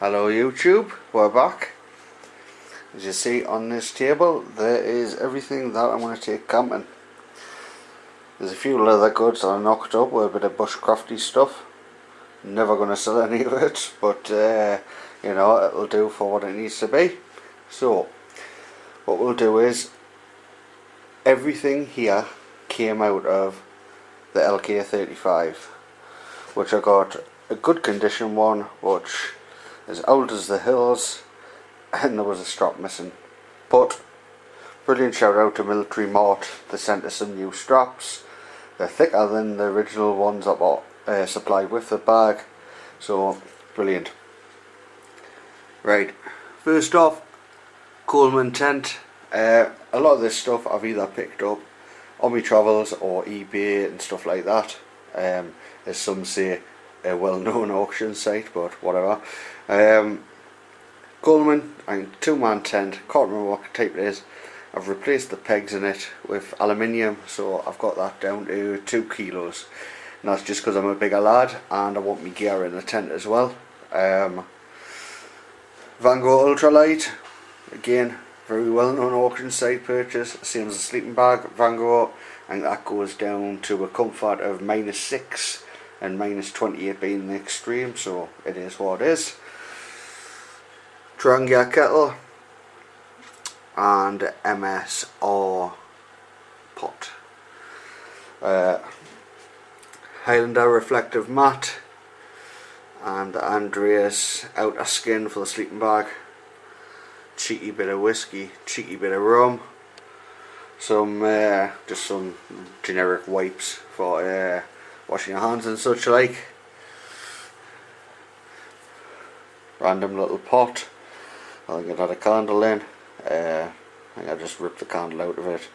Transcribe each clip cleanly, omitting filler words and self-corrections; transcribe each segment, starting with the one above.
Hello YouTube, we're back. As you see on this table there is everything that I'm going to take camping. There's a few leather goods that I knocked up with a bit of bushcrafty stuff. Never going to sell any of it, but you know, it'll do for what it needs to be. So what we'll do is, everything here came out of the LK35, which I got a good condition one, which as old as the hills, and there was a strap missing. But brilliant shout out to Military Mart, they sent us some new straps. They're thicker than the original ones that were supplied with the bag, so brilliant. Right, first off, Coleman tent. A lot of this stuff I've either picked up on my travels or eBay and stuff like that. As some say, a well-known auction site, but whatever. Coleman, two-man tent, can't remember what type it is. I've replaced the pegs in it with aluminium, so I've got that down to 2 kilos. And that's just because I'm a bigger lad and I want my gear in the tent as well. Vango Ultralight, again, very well-known auction site purchase, same as a sleeping bag, Vango, and that goes down to a comfort of -6 and -28 being the extreme, so it is what it is. Triangular kettle and MSR pot. Highlander reflective mat and the Andreas outer skin for the sleeping bag. Cheeky bit of whiskey, cheeky bit of rum. Some just some generic wipes for washing your hands and such like. Random little pot. I think it had a candle in. I think I just ripped the candle out of it,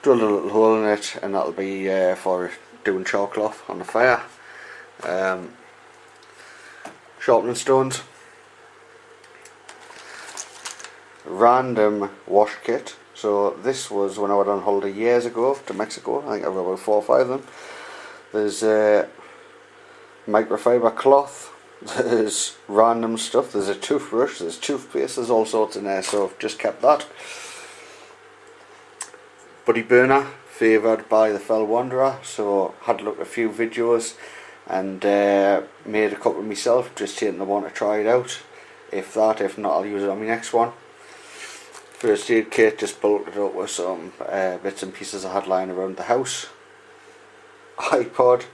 drilled a little hole in it, and that'll be for doing chalk cloth on the fire. Sharpening stones. Random wash kit. So this was when I went on holiday years ago to Mexico. I think I've got about 4 or 5 of them. There's microfiber cloth. There's random stuff. There's a toothbrush. There's toothpaste. There's all sorts in there. So I've just kept that. Buddy burner, favoured by the Fell Wanderer. So had a look at a few videos and made a couple myself. Just taking the one to try it out. If not, I'll use it on my next one. First aid kit, just bolted up with some bits and pieces I had lying around the house. iPod,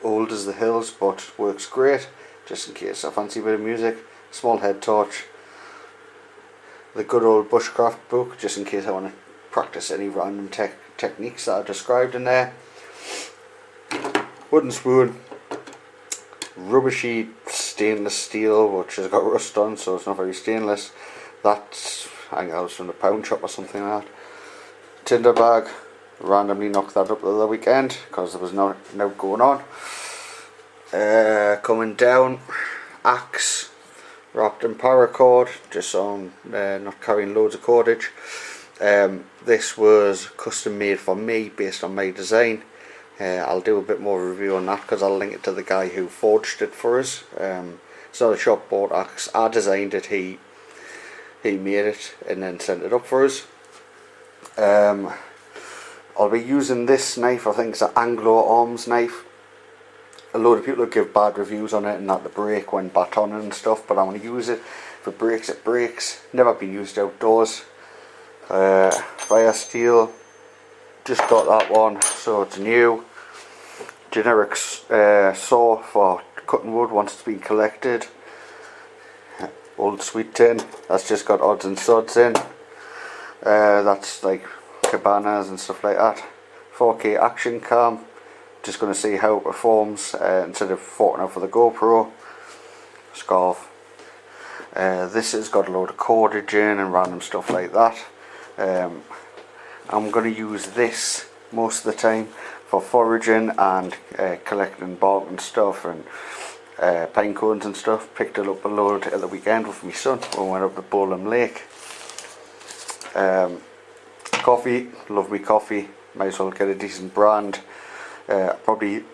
old as the hills but works great, just in case I fancy a bit of music. Small head torch. The good old bushcraft book, just in case I want to practice any random techniques that I described in there. Wooden spoon. Rubbishy stainless steel, which has got rust on, so it's not very stainless. That's, I think that was from the pound shop or something like that. Tinder bag, randomly knocked that up the other weekend because there was no going on. Coming down, axe wrapped in paracord, just so I'm not carrying loads of cordage. This was custom made for me based on my design. I'll do a bit more review on that because I'll link it to the guy who forged it for us. It's not a shop bought axe. I designed it, he made it and then sent it up for us. I'll be using this knife. I think it's an Anglo Arms knife. A load of people give bad reviews on it and that the break when batoning and stuff, but I'm going to use it. If it breaks. Never been used outdoors. Fire steel, just got that one, so it's new. Generic saw for cutting wood once it's been collected. Old sweet tin, that's just got odds and sods in. That's like cabanas and stuff like that. 4K action cam, just going to see how it performs instead of forking out for the GoPro. Scarf. This has got a load of cordage in and random stuff like that. I'm going to use this most of the time for foraging and collecting bark and stuff and pine cones and stuff. Picked it up a load at the weekend with my son when we went up to Bowlam Lake. Coffee, love me coffee, might as well get a decent brand. Probably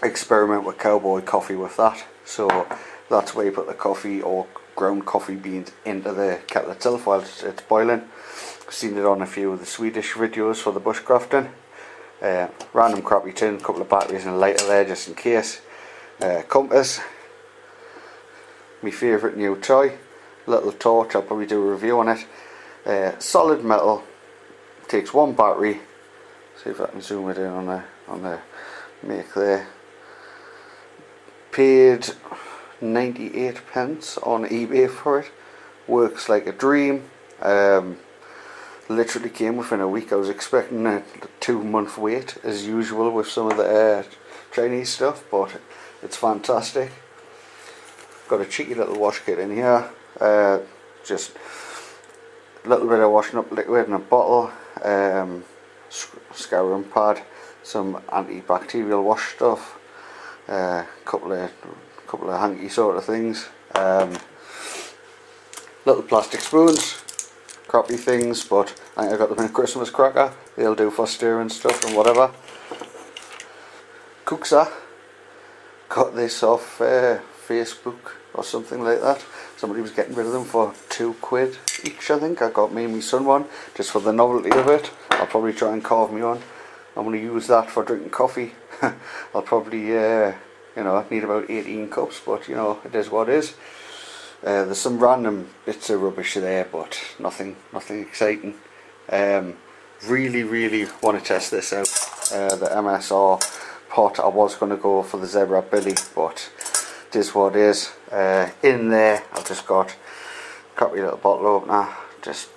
experiment with cowboy coffee with that. So that's where you put the coffee or ground coffee beans into the kettle itself while it's boiling. I've seen it on a few of the Swedish videos for the bushcrafting. Random crappy tin, a couple of batteries and a lighter there just in case. Compass, my favourite new toy, little torch, I'll probably do a review on it. Solid metal, takes one battery. See if I can zoom it in on the make there. Paid 98 pence on eBay for it. Works like a dream. Literally came within a week. I was expecting a 2-month wait as usual with some of the Chinese stuff, but it's fantastic. Got a cheeky little wash kit in here. Just a little bit of washing up liquid in a bottle. Scouring pad, some antibacterial wash stuff, couple of hanky sort of things, little plastic spoons, crappy things, but I think I got them in a Christmas cracker. They'll do for stirring stuff and whatever. Cooksa, got this off Facebook or something like that. Somebody was getting rid of them for £2 each, I think. I got me and my son one just for the novelty of it. I'll probably try and carve me on. I'm going to use that for drinking coffee. I'll probably need about 18 cups, but it is what it is. There's some random bits of rubbish there, but nothing exciting. Really want to test this out. The MSR pot, I was going to go for the Zebra Billy, but it is what it is. In there I've just got a crappy little bottle opener, just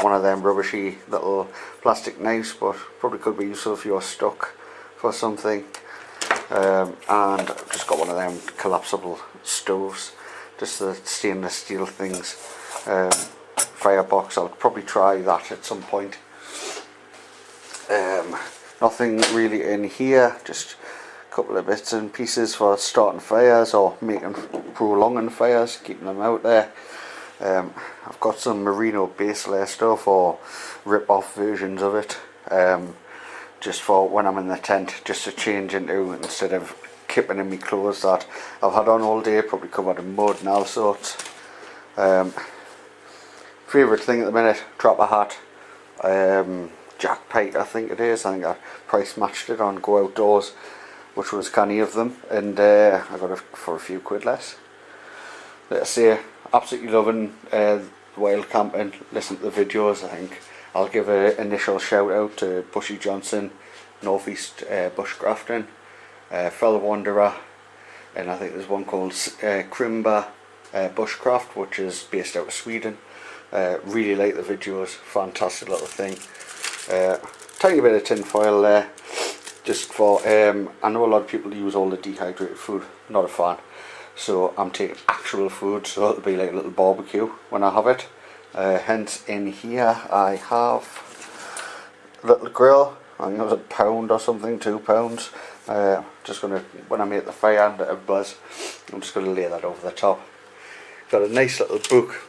one of them rubbishy little plastic knives, but probably could be useful if you're stuck for something. And I've just got one of them collapsible stoves, just the stainless steel things. Firebox, I'll probably try that at some point. Nothing really in here, just a couple of bits and pieces for starting fires or prolonging fires, keeping them out there. I've got some merino base layer stuff or rip-off versions of it, just for when I'm in the tent, just to change into, instead of keeping in my clothes that I've had on all day, probably covered in mud and all sorts. Favourite thing at the minute, dropper hat, Jack Pike I think it is. I think I price matched it on Go Outdoors, which was canny of them, and I got it for a few quid less. Let's say, absolutely loving wild camping, listen to the videos. I think I'll give an initial shout out to Bushy Johnson, Northeast Bushcrafting, Fellow Wanderer, and I think there's one called Krimba Bushcraft, which is based out of Sweden. Really like the videos, fantastic little thing. Tiny bit of tin foil there, just for, I know a lot of people use all the dehydrated food, not a fan. So I'm taking actual food, so it'll be like a little barbecue when I have it. Hence in here I have a little grill. I think it was £1 or something, £2. Just gonna, when I make the fire and it buzz, I'm just gonna lay that over the top. Got a nice little book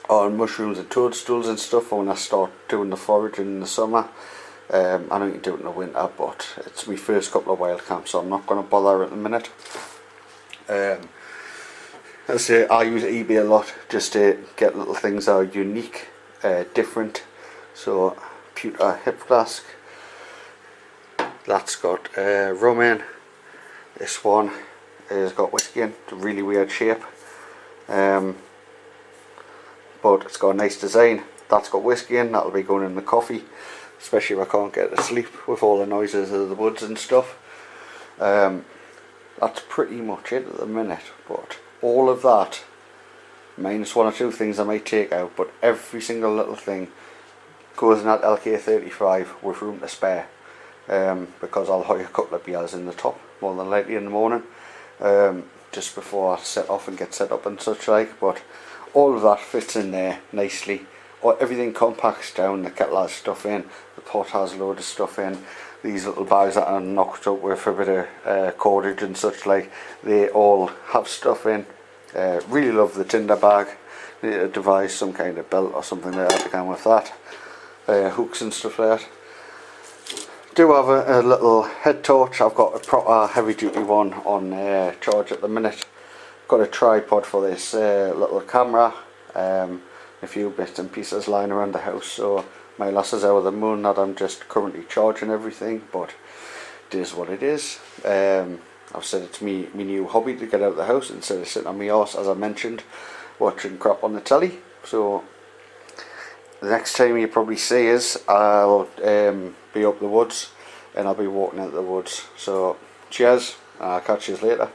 on mushrooms and toadstools and stuff for when I start doing the foraging in the summer. I know you can do it in the winter, but it's my first couple of wild camps, so I'm not going to bother at the minute. As I say, I use eBay a lot just to get little things that are unique, different. So, pewter hip flask, that's got rum in. This one has got whiskey in, it's a really weird shape, but it's got a nice design. That's got whiskey in, that'll be going in the coffee, especially if I can't get to sleep with all the noises of the woods and stuff. That's pretty much it at the minute, but all of that, minus one or two things I might take out, but every single little thing goes in that LK35 with room to spare, because I'll hoy a couple of beers in the top, more than likely in the morning, just before I set off and get set up and such like. But all of that fits in there nicely. Everything compacts down, the kettle has stuff in, the pot has a load of stuff in. These little bags that are knocked up with a bit of cordage and such like, they all have stuff in. Really love the tinder bag. Need to devise some kind of belt or something like that to go with that. Hooks and stuff like that. Do have a little head torch. I've got a proper heavy duty one on charge at the minute. got a tripod for this little camera, a few bits and pieces lying around the house, so my losses out of the moon that I'm just currently charging everything, but it is what it is. I've said it's me new hobby to get out of the house instead of sitting on my arse, as I mentioned, watching crap on the telly. So the next time you probably see us, I'll be up the woods and I'll be walking out the woods. So cheers, I'll catch you later.